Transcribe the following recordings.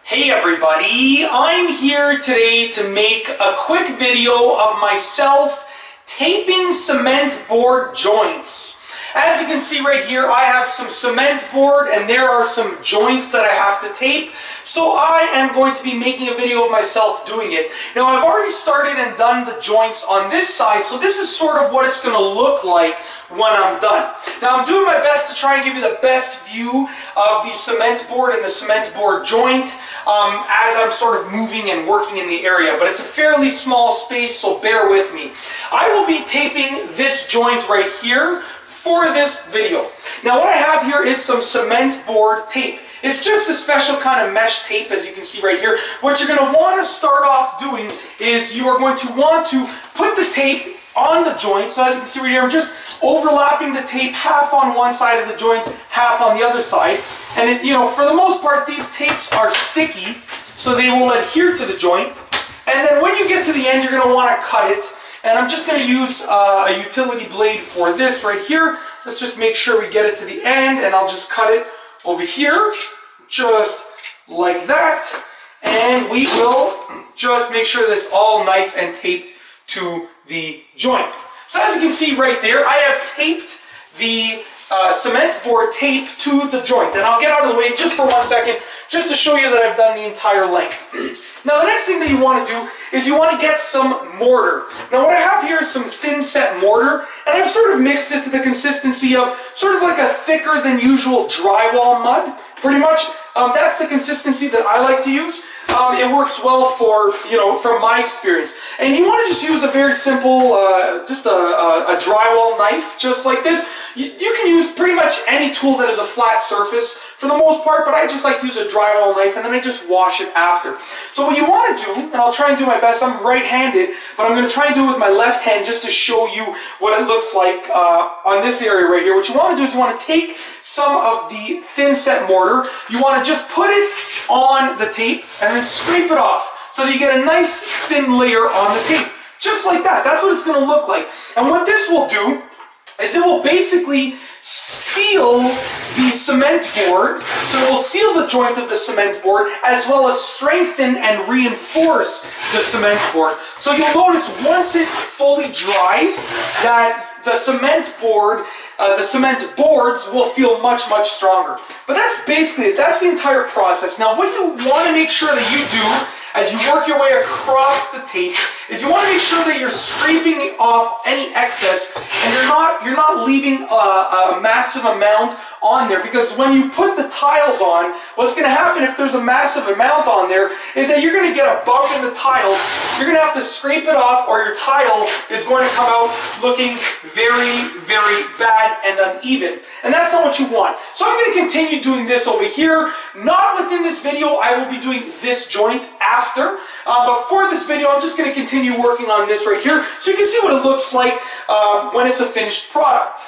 Hey everybody, I'm here today to make a quick video of myself taping cement board joints. As you can see right here, I have some cement board and there are some joints that I have to tape. So I am going to be making a video of myself doing it. Now I've already started and done the joints on this side, so this is sort of what it's going to look like when I'm done. Now I'm doing my best to try and give you the best view of the cement board and the cement board joint as I'm sort of moving and working in the area, but it's a fairly small space, so bear with me. I will be taping this joint right here for this video. Now what I have here is some cement board tape. It's just a special kind of mesh tape, as you can see right here. What you're going to want to start off doing is you are going to want to put the tape on the joint. So as you can see right here, I'm just overlapping the tape half on one side of the joint, half on the other side. And it, for the most part, these tapes are sticky, so they will adhere to the joint. And then when you get to the end, you're going to want to cut it. And I'm just going to use a utility blade for this right here. Let's just make sure we get it to the end, and I'll just cut it over here, just like that. And we will just make sure that it's all nice and taped to the joint. So as you can see right there, I have taped the cement board tape to the joint. And I'll get out of the way just for 1 second, just to show you that I've done the entire length. Now the next thing that you want to do is you want to get some mortar. Now what I have here is some thinset mortar, and I've sort of mixed it to the consistency of sort of like a thicker than usual drywall mud, pretty much. That's the consistency that I like to use. It works well for, from my experience. And you want to just use a very simple, just a drywall knife, just like this. You can use pretty much any tool that is a flat surface for the most part, but I just like to use a drywall knife, and then I just wash it after. So what you want to do, and I'll try and do my best, I'm right-handed, but I'm going to try and do it with my left hand just to show you what it looks like on this area right here. What you want to do is you want to take some of the thinset mortar, you want to just put it on the tape, and then scrape it off so that you get a nice thin layer on the tape. Just like that. That's what it's going to look like. And what this will do is it will basically seal the cement board, so it will seal the joint of the cement board as well as strengthen and reinforce the cement board. So you'll notice once it fully dries that the cement board, the cement boards will feel much, much stronger. But that's basically it. That's the entire process. Now what you want to make sure that you do as you work your way across the tape is you want to make sure that you're scraping off any excess, and you're not leaving a massive amount on there, because when you put the tiles on, what's going to happen if there's a massive amount on there is that you're going to get a bump in the tiles. You're going to have to scrape it off, or your tile is going to come out looking very, very bad and uneven. And that's not what you want. So I'm going to continue doing this over here. Not within this video. I will be doing this joint after. But for this video, I'm just going to continue working on this right here so you can see what it looks like when it's a finished product.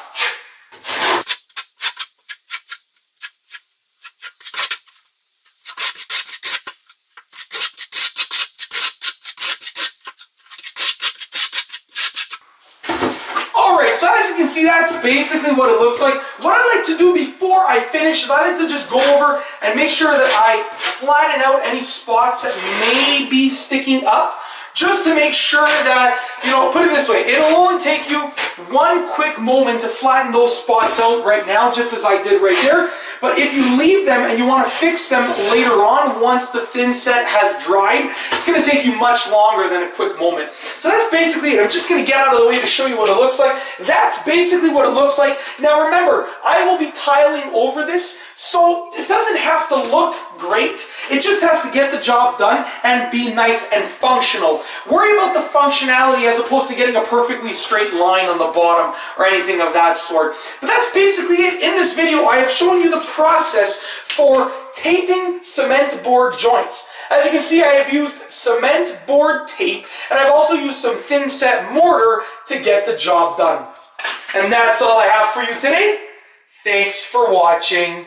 So as you can see, that's basically what it looks like. What I like to do before I finish is I like to just go over and make sure that I flatten out any spots that may be sticking up, just to make sure that, put it this way, it'll only take you one quick moment to flatten those spots out right now, just as I did right there. But if you leave them and you want to fix them later on, once the thinset has dried, it's going to take you much longer than a quick moment. So that's basically it. I'm just going to get out of the way to show you what it looks like. That's basically what it looks like. Now remember, I will be tiling over this, so it doesn't have to look great. It just has to get the job done and be nice and functional. Worry about the functionality as opposed to getting a perfectly straight line on the bottom or anything of that sort. But that's basically it. In this video, I have shown you the process for taping cement board joints. As you can see, I have used cement board tape, and I've also used some thinset mortar to get the job done. And that's all I have for you today. Thanks for watching.